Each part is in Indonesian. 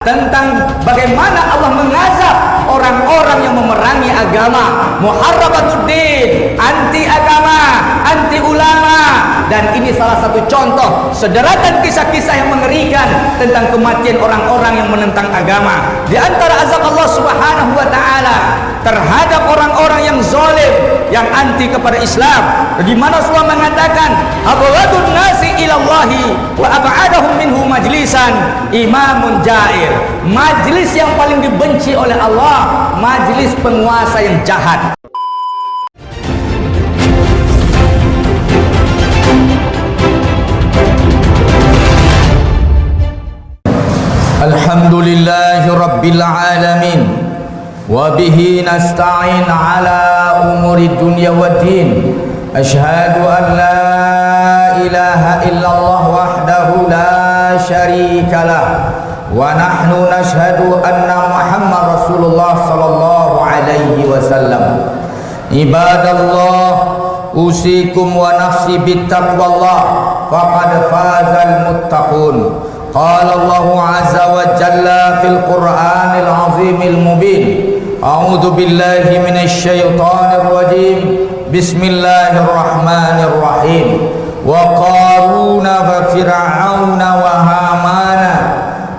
tentang bagaimana Allah mengazab orang-orang yang memerangi agama, muharrabatuddin, anti agama, anti ulama. Dan ini salah satu contoh sederhana kisah-kisah yang mengerikan tentang kematian orang-orang yang menentang agama. Di antara azab Allah Subhanahu wa taala terhadap orang-orang yang zalim, yang anti kepada Islam, di mana Allah mengatakan abghadun nasi ilallahi wa ab'adahum minhu majlisan imamun jair. Majlis yang paling dibenci oleh Allah, majlis penguasa yang jahat. Alhamdulillahi rabbil alamin, wa bihi nasta'in ala umuri dunya waddin. Asyhadu an la ilaha illallah wahdahu la syarika lah, wa nahnu nashhadu anna Muhammad Rasulullah sallallahu alaihi wasallam. Ibadallah, usikum wa nafsi bittaqwallah, faqad fazal muttaqun. Qala Allahu azza wa jalla fil Qur'anil azimil mubin. A'udzu billahi minasy syaithanir rajim. Bismillahirrahmanirrahim. Wa qaruna wa fir'auna wa hamana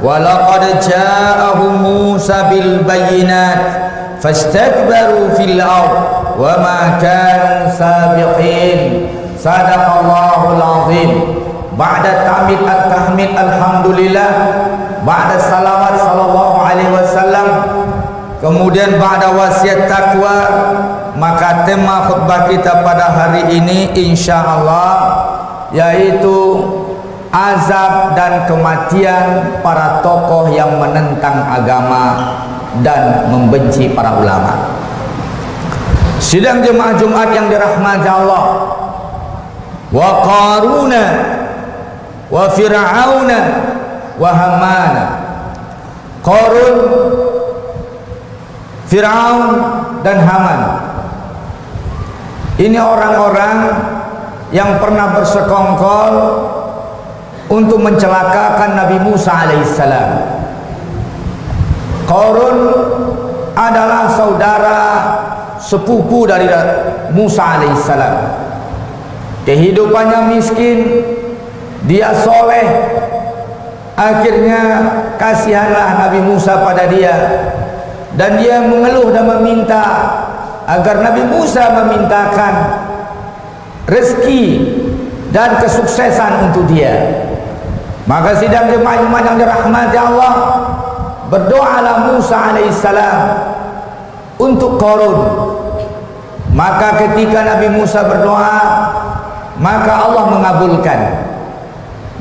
wa laqad ja'ahum Musa bil bayyinat fastakbaru fil ard wa ma kanu sabiqin. Sadaqallahul azim. Ba'da ta'mid at-tahmid alhamdulillah, ba'da salawat sallallahu alaihi wasallam, kemudian ba'da wasiat takwa, maka tema khutbah kita pada hari ini insyaallah yaitu azab dan kematian para tokoh yang menentang agama dan membenci para ulama. Sidang jemaah Jumat yang dirahmati Allah, wa qaruna wa fir'auna wa hamana. Qarun, Fir'aun dan Haman, ini orang-orang yang pernah bersekongkol untuk mencelakakan Nabi Musa alaihissalam. Qarun adalah saudara sepupu dari Musa alaihissalam. Kehidupannya miskin, dia soleh. Akhirnya kasihanlah Nabi Musa pada dia, dan dia mengeluh dan meminta agar Nabi Musa memintakan rezeki dan kesuksesan untuk dia. Maka sidang jemaah yang dirahmati Allah, berdoalah Musa alaihissalam untuk Qarun. Maka ketika Nabi Musa berdoa, maka Allah mengabulkan.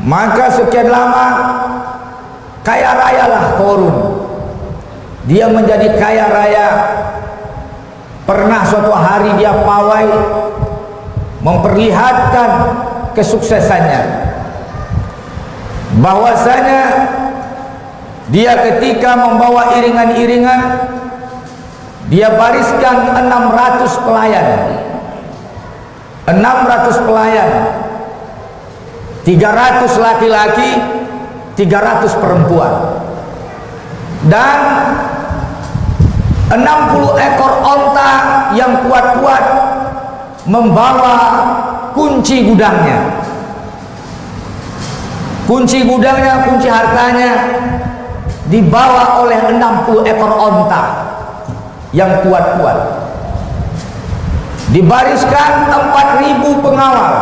Maka sekian lama kaya rayalah Qarun. Dia menjadi kaya raya. Pernah suatu hari dia pawai memperlihatkan kesuksesannya, bahwasanya dia ketika membawa iringan-iringan, dia bariskan 600 pelayan. 600 pelayan, 300 laki-laki, 300 perempuan, dan 60 ekor onta yang kuat-kuat membawa kunci gudangnya. Kunci gudangnya, kunci hartanya dibawa oleh 60 ekor onta yang kuat-kuat. Dibariskan 4.000 pengawal.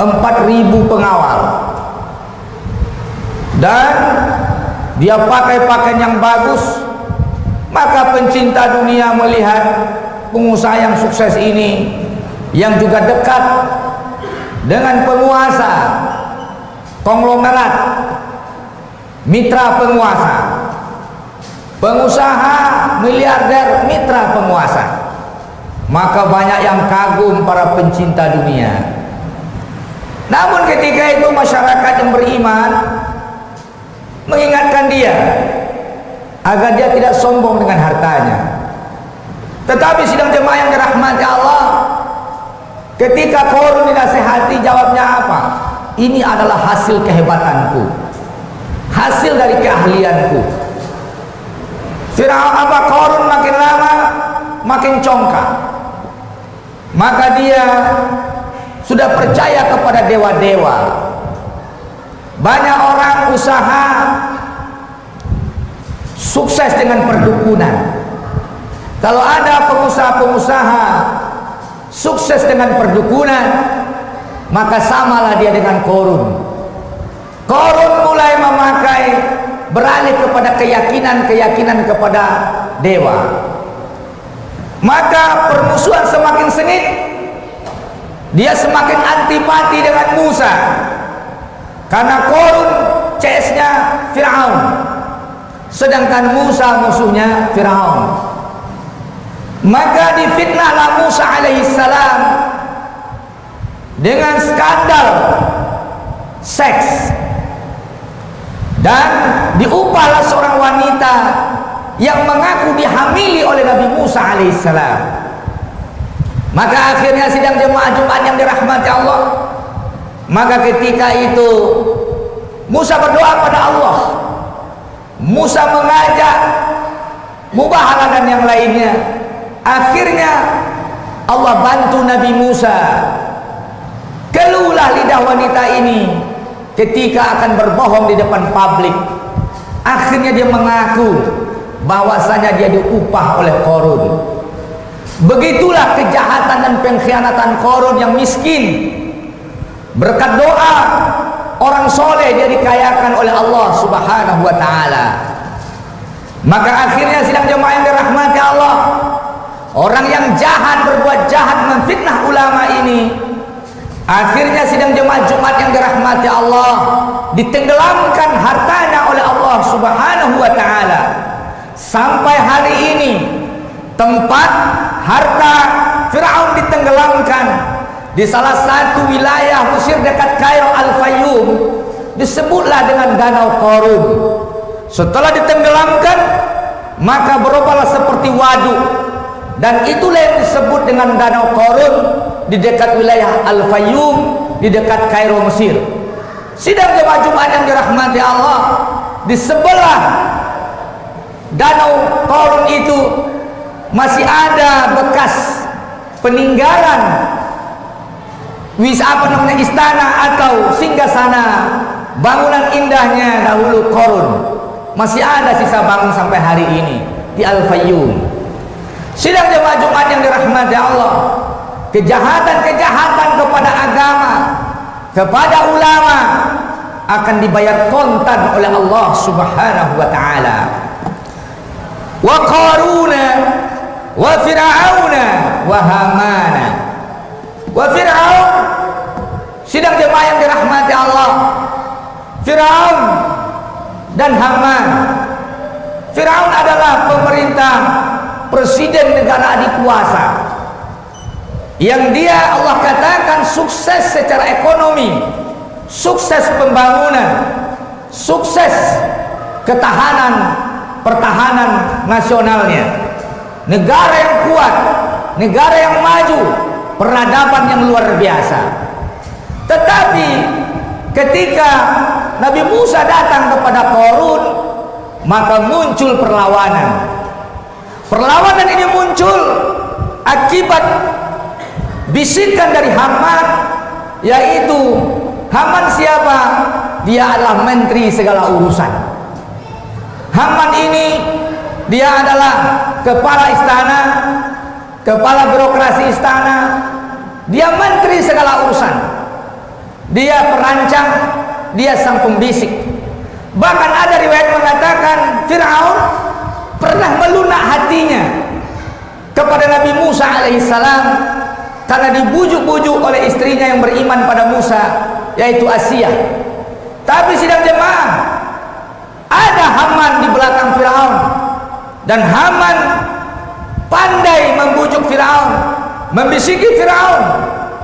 4.000 pengawal. Dan dia pakai pakaian yang bagus. Maka pencinta dunia melihat pengusaha yang sukses ini, yang juga dekat dengan penguasa, konglomerat, mitra penguasa, pengusaha miliarder, mitra penguasa. Maka banyak yang kagum para pencinta dunia. Namun ketika itu masyarakat yang beriman mengingatkan dia agar dia tidak sombong dengan hartanya. Tetapi sidang jemaah yang dirahmati Allah, ketika Qarun dinasihati, jawabnya apa? Ini adalah hasil kehebatanku, hasil dari keahlianku. Qarun makin lama makin congkak, maka dia sudah percaya kepada dewa-dewa. Banyak orang usaha sukses dengan perdukunan. Kalau ada pengusaha-pengusaha sukses dengan perdukunan, maka samalah dia dengan Qarun. Qarun mulai beralih kepada keyakinan kepada dewa. Maka permusuhan semakin sengit, dia semakin antipati dengan Musa, karena Qarun CS-nya Fir'aun, sedangkan Musa musuhnya Fir'aun. Maka difitnahlah Musa alaihissalam dengan skandal seks, dan diupahlah seorang wanita yang mengaku dihamili oleh Nabi Musa alaihissalam. Maka akhirnya sidang jemaah Jumat yang dirahmati Allah, maka ketika itu Musa berdoa pada Allah. Musa mengajak Mubahalah dan yang lainnya. Akhirnya Allah bantu Nabi Musa. Keluhlah lidah wanita ini ketika akan berbohong di depan publik. Akhirnya dia mengaku bahwasanya dia diupah oleh Qarun. Begitulah kejahatan dan pengkhianatan Qarun yang miskin. Berkat doa orang soleh dia dikayakan oleh Allah Subhanahu wa ta'ala. Maka akhirnya sidang jemaah yang dirahmati Allah, orang yang jahat berbuat jahat memfitnah ulama ini, akhirnya sidang jemaah Jumat yang dirahmati Allah, ditenggelamkan hartanya oleh Allah Subhanahu wa ta'ala. Sampai hari ini tempat harta Fir'aun ditenggelamkan di salah satu wilayah Mesir dekat Kairo, Al-Fayyum, disebutlah dengan Danau Qarun. Setelah ditenggelamkan, maka berubahlah seperti waduk, dan itulah yang disebut dengan Danau Qarun di dekat wilayah Al-Fayyum, di dekat Kairo, Mesir. Sidang jemaah Jumat yang dirahmati Allah, di sebelah Danau Qarun itu masih ada bekas peninggalan istana atau singgasana bangunan indahnya dahulu Qarun. Masih ada sisa bangun sampai hari ini di Al-Fayyum. Sidang jemaah Jumat yang dirahmati Allah, kejahatan-kejahatan kepada agama, kepada ulama akan dibayar kontan oleh Allah Subhanahu wa ta'ala. Wa Qaruna wa Fir'auna wa Hamana. Wa Fir'aun, sidang jemaah yang dirahmati Allah, Fir'aun dan Haman. Fir'aun adalah pemerintah, presiden negara adikuasa, yang dia Allah katakan sukses secara ekonomi, sukses pembangunan, sukses pertahanan nasionalnya, negara yang kuat, negara yang maju, peradaban yang luar biasa. Tetapi ketika Nabi Musa datang kepada Qarun, maka muncul perlawanan. Perlawanan ini muncul akibat bisikan dari Haman, yaitu Haman siapa? Dia adalah menteri segala urusan. Haman ini dia adalah kepala istana, kepala birokrasi istana, dia menteri segala urusan, dia perancang, dia sang pembisik. Bahkan ada riwayat mengatakan Fir'aun pernah melunak hatinya kepada Nabi Musa alaihissalam karena dibujuk-bujuk oleh istrinya yang beriman pada Musa, yaitu Asiyah. Tapi sidang jemaah, ada Haman di belakang Fir'aun, dan Haman pandai membujuk Fir'aun, membisiki Fir'aun,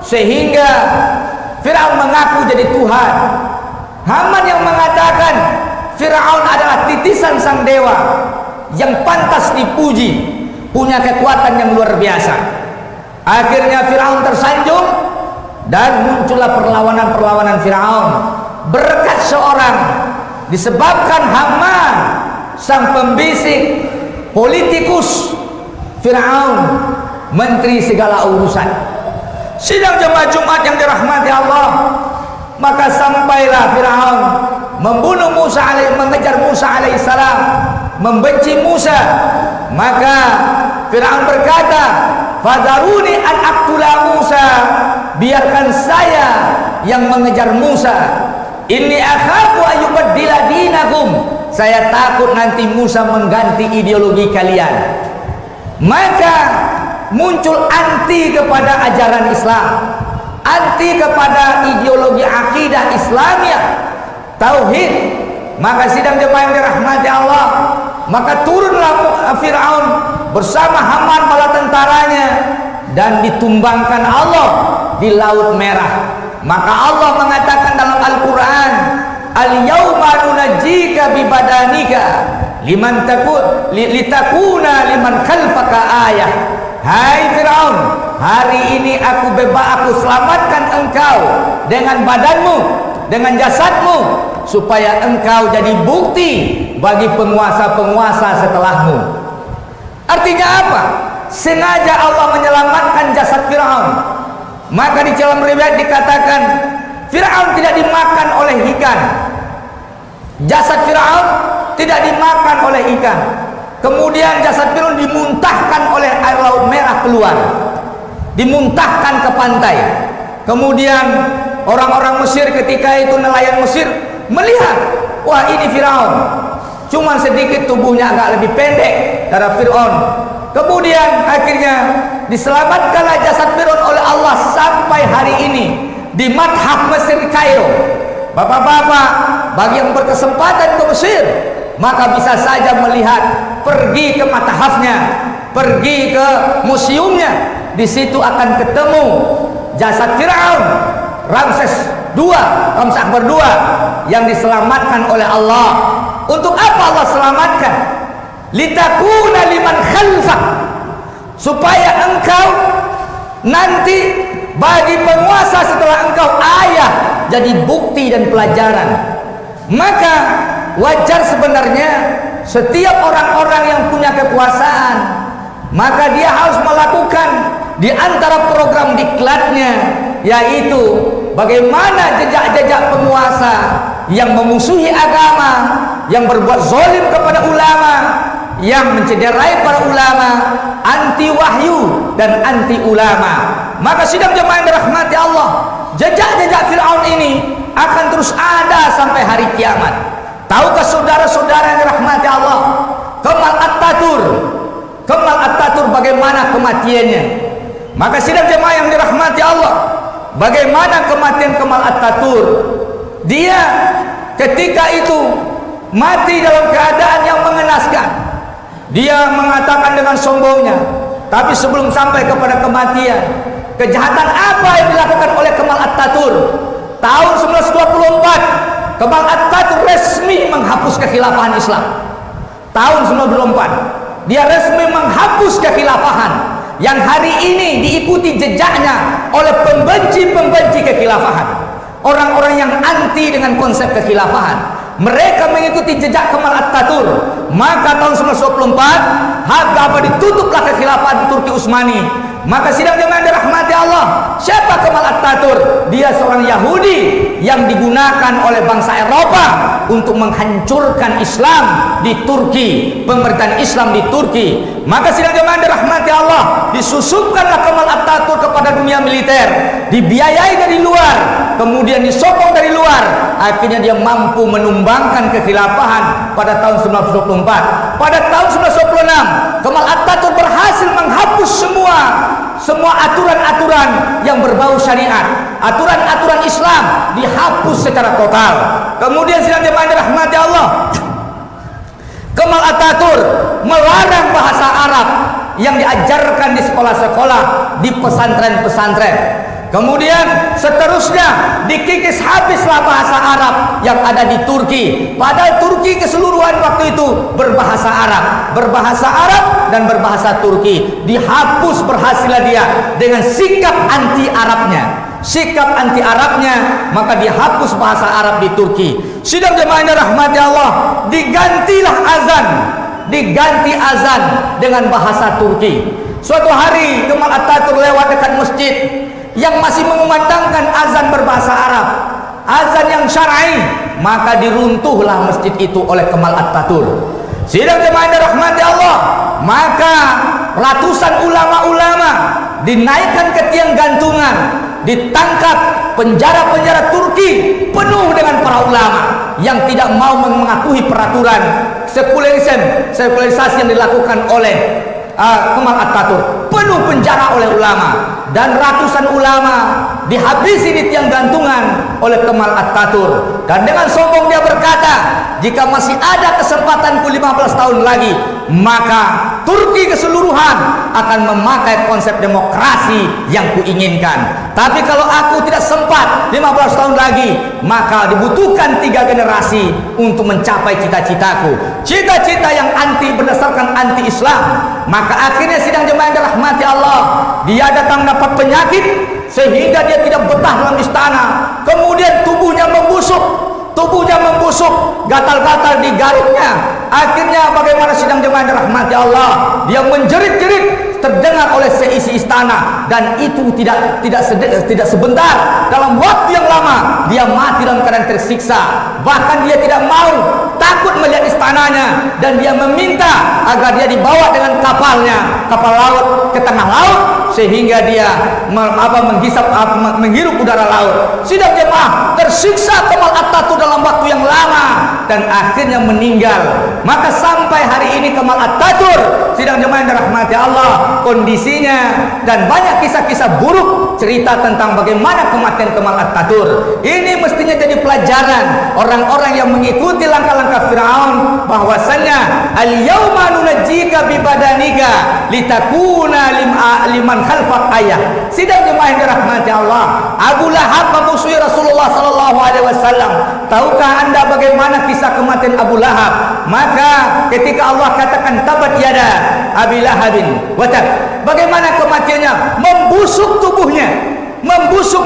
sehingga Fir'aun mengaku jadi Tuhan. Haman yang mengatakan Fir'aun adalah titisan sang dewa yang pantas dipuji, punya kekuatan yang luar biasa. Akhirnya Fir'aun tersanjung dan muncullah perlawanan-perlawanan Fir'aun berkat seorang disebabkan Haman, sang pembisik, politikus, Fir'aun, menteri segala urusan. Sidang jemaah Jumat yang dirahmati Allah, maka sampailah Fir'aun mengejar Musa alaihissalam, membenci Musa. Maka Fir'aun berkata, "Fadharuni an aqtula Musa," biarkan saya yang mengejar Musa. "Inni akhafu ayyubaddila dinakum," saya takut nanti Musa mengganti ideologi kalian. Maka muncul anti kepada ajaran Islam, anti kepada ideologi akidah Islamiyah, tauhid. Maka sidang jemaah yang dirahmati Allah, maka turunlah Fir'aun bersama Haman bala tentaranya dan ditumbangkan Allah di Laut Merah. Maka Allah mengatakan dalam Al-Quran, "Al-yawma nunajjika bibadanika liman litakuna liman khalfaka ayah." Hai Fir'aun, hari ini aku selamatkan engkau dengan badanmu, dengan jasadmu, supaya engkau jadi bukti bagi penguasa-penguasa setelahmu. Artinya apa? Sengaja Allah menyelamatkan jasad Fir'aun. Maka di dalam riwayat dikatakan Fir'aun tidak dimakan oleh ikan. Jasad Fir'aun tidak dimakan oleh ikan. Kemudian jasad Fir'aun dimuntahkan oleh air Laut Merah keluar, dimuntahkan ke pantai. Kemudian orang-orang Mesir ketika itu, nelayan Mesir melihat, wah ini Fir'aun, cuma sedikit tubuhnya agak lebih pendek dari Fir'aun. Kemudian akhirnya diselamatkanlah jasad Fir'aun oleh Allah sampai hari ini di Madhaf Mesir Kairo. Bapak-bapak, bagi yang berkesempatan ke Mesir, maka bisa saja melihat, pergi ke Madhafnya, pergi ke museumnya. Di situ akan ketemu jasad Fir'aun, Ramses Akbar II yang diselamatkan oleh Allah. Untuk apa Allah selamatkan? Litakuna liman khalfak, supaya engkau nanti bagi penguasa setelah engkau ayah jadi bukti dan pelajaran. Maka wajar sebenarnya setiap orang-orang yang punya kekuasaan, maka dia harus melakukan di antara program diklatnya, yaitu bagaimana jejak-jejak penguasa yang memusuhi agama, yang berbuat zalim kepada ulama, yang mencederai para ulama, anti wahyu dan anti ulama. Maka sidang jemaah yang dirahmati Allah, jejak-jejak Fir'aun ini akan terus ada sampai hari kiamat. Tahukah saudara-saudara yang dirahmati Allah, Kemal Atatürk bagaimana kematiannya? Maka sidang jemaah yang dirahmati Allah, bagaimana kematian Kemal Atatürk? Dia ketika itu mati dalam keadaan yang mengenaskan. Dia mengatakan dengan sombongnya, tapi sebelum sampai kepada kematian, kejahatan apa yang dilakukan oleh Kemal Atatürk? Tahun 1924 Kemal Atatürk resmi menghapus kekhilafahan Islam. Tahun 1924 dia resmi menghapus kekhilafahan yang hari ini diikuti jejaknya oleh pembenci-pembenci kekhilafahan, orang-orang yang anti dengan konsep kekhilafahan. Mereka mengikuti jejak Kemal Atatürk. Maka tahun 1924 Hababa ditutuplah kekhilafahan Turki Utsmani. Maka sidang jemaah dirahmati Allah, siapa Kemal Atatürk? Dia seorang Yahudi yang digunakan oleh bangsa Eropa untuk menghancurkan Islam di Turki, pemerintahan Islam di Turki. Maka sidang jemaah dirahmati Allah, disusupkanlah Kemal Atatürk kepada dunia militer, dibiayai dari luar, kemudian disokong dari luar. Akhirnya dia mampu menumbangkan kekhilafahan pada tahun 1924. Pada tahun 1926 Kemal Atatürk berhasil menghapus semua aturan-aturan yang berbau syariat, aturan-aturan Islam dihapus secara total. Kemudian sidang jemaah dirahmati Allah, Kemal Atatürk melarang bahasa Arab yang diajarkan di sekolah-sekolah, di pesantren-pesantren. Kemudian seterusnya dikikis habislah bahasa Arab yang ada di Turki. Padahal Turki keseluruhan waktu itu berbahasa Arab dan berbahasa Turki. Dihapus berhasilnya dia dengan sikap anti Arabnya. sikap anti Arabnya, maka dihapus bahasa Arab di Turki. Sidang jemaah yang dirahmati Allah, digantilah azan, diganti azan dengan bahasa Turki. Suatu hari Kemal Atatürk lewat dekat masjid yang masih mengumandangkan azan berbahasa Arab, azan yang syar'i, maka diruntuhlah masjid itu oleh Kemal Atatürk. Sidang jemaah yang dirahmati Allah, maka ratusan ulama-ulama dinaikkan ke tiang gantungan, ditangkap. Penjara-penjara Turki penuh dengan para ulama yang tidak mau mematuhi peraturan sekularisasi yang dilakukan oleh Kemal Atatürk. Penuh penjara oleh ulama, dan ratusan ulama dihabisi di tiang gantungan oleh Kemal Atatürk. Dan dengan sombong dia berkata, jika masih ada kesempatanku 15 tahun lagi, maka Turki keseluruhan akan memakai konsep demokrasi yang kuinginkan. Tapi kalau aku tidak sempat 15 tahun lagi, maka dibutuhkan 3 generasi untuk mencapai cita-citaku, cita-cita yang berdasarkan anti Islam. Maka akhirnya sidang jemaah yang dirahmati Allah, dia datang dapat penyakit sehingga dia tidak betah dalam istana. Kemudian tubuhnya membusuk, gatal-gatal di garuknya. Akhirnya bagaimana sidang jemaah yang dirahmati Allah, dia menjerit-jerit terdengar oleh seisi istana, dan itu tidak sebentar, dalam waktu yang lama dia mati dalam keadaan tersiksa. Bahkan dia tidak mau, takut melihat istananya, dan dia meminta agar dia dibawa dengan kapalnya, kapal laut, ke tengah laut, sehingga dia menghirup udara laut. Sidang jemaah, tersiksa Kemal Atatürk dalam waktu yang lama dan akhirnya meninggal. Maka sampai hari ini Kemal Atatürk, sidang jemaah yang dirahmati Allah, kondisinya, dan banyak kisah-kisah buruk cerita tentang bagaimana kematian Kemal Atatürk. Ini mestinya jadi pelajaran orang-orang yang mengikuti langkah-langkah Firaun, bahwasanya al-yauma nunajjika bi badanika litakuna liman khalfak ayah. Sidang jemaah yang dirahmati Allah, Abu Lahab memusuhi Rasulullah sallallahu alaihi wasallam. Tahukah Anda bagaimana kisah kematian Abu Lahab? Maka ketika Allah katakan tabat yada Abi Lahabin wa tab, bagaimana kematiannya? Membusuk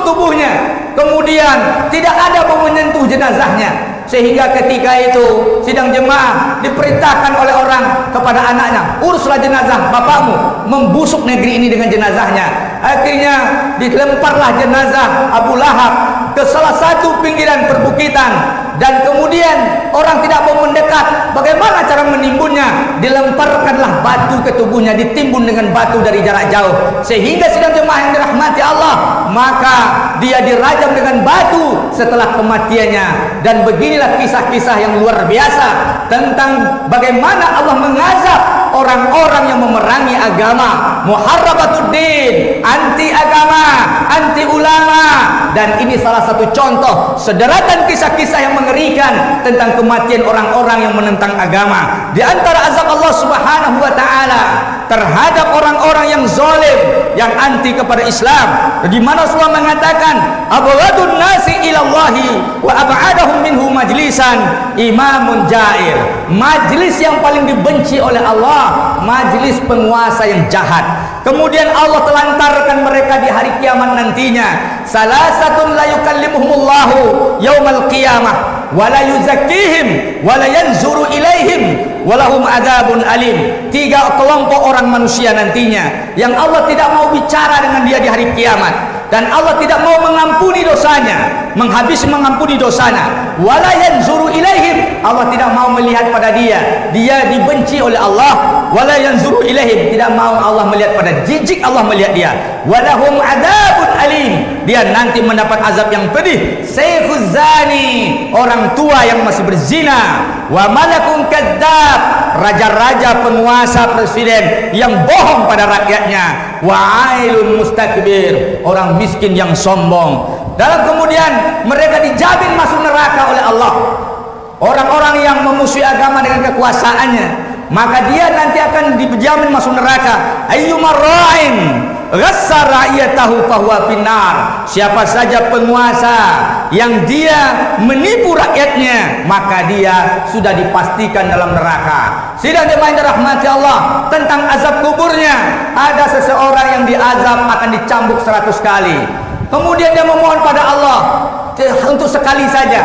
tubuhnya, kemudian tidak ada yang menyentuh jenazahnya. Sehingga ketika itu sidang jemaah diperintahkan oleh orang kepada anaknya, uruslah jenazah bapakmu, membusuk negeri ini dengan jenazahnya. Akhirnya dilemparlah jenazah Abu Lahab ke salah satu pinggiran perbukitan, dan kemudian orang tidak mau mendekat. Bagaimana cara menimbunnya? Dilemparkanlah batu ke tubuhnya, ditimbun dengan batu dari jarak jauh, sehingga sidang jemaah yang dirahmati Allah, maka dia dirajam dengan batu setelah kematiannya. Dan beginilah kisah-kisah yang luar biasa tentang bagaimana Allah mengazab orang-orang yang memerangi agama, muharrabatuddin, anti agama, anti ulama. Dan ini salah satu contoh sederetan kisah-kisah yang mengerikan tentang kematian orang-orang yang menentang agama. Di antara azab Allah Subhanahu wa taala terhadap orang-orang yang zalim, yang anti kepada Islam, di mana Rasulullah mengatakan, abghadun nasi ilallahi wa ab'adahum minhu majlisan imamun jair. Majlis yang paling dibenci oleh Allah, majlis penguasa yang jahat. Kemudian Allah telantarkan mereka di hari kiamat nantinya. Salasatun la yukallimuhumullahu yaumal qiyamah wa la yuzakkihim wa la yanzuru ilaihim walahum adzabun alim. 3 kelompok orang manusia nantinya yang Allah tidak mau bicara dengan dia di hari kiamat, dan Allah tidak mau mengampuni dosanya, mengampuni dosanya. Wala yanzuru ilaihim, Allah tidak mau melihat pada dia, dia dibenci oleh Allah. Wala yanzuru ilaihim, tidak mau Allah melihat pada, jijik Allah melihat dia. Walahum adzabun alim, dia nanti mendapat azab yang pedih. Syekhuz zani, orang tua yang masih berzina. Wa malakun kadzdzab, raja-raja, penguasa, presiden yang bohong pada rakyatnya. Wa ailun mustakbir, orang miskin yang sombong. Dalam kemudian mereka dijamin masuk neraka oleh Allah. Orang-orang yang memusuhi agama dengan kekuasaannya, maka dia nanti akan dijamin masuk neraka. Ayyumar ra'in ghassa ra'iyatahu fahuwa finnar. Siapa saja penguasa yang dia menipu rakyatnya, maka dia sudah dipastikan dalam neraka. Sidang jemaah yang dirahmati Allah, tentang azab kuburnya, ada seseorang yang diazab akan dicambuk 100 kali. kemudian dia memohon pada Allah untuk sekali saja,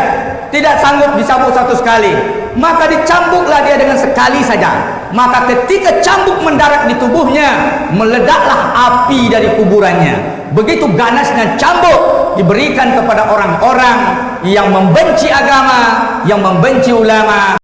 tidak sanggup dicambuk satu sekali, maka dicambuklah dia dengan sekali saja. Maka ketika cambuk mendarat di tubuhnya, meledaklah api dari kuburannya. Begitu ganasnya cambuk diberikan kepada orang-orang yang membenci agama, yang membenci ulama.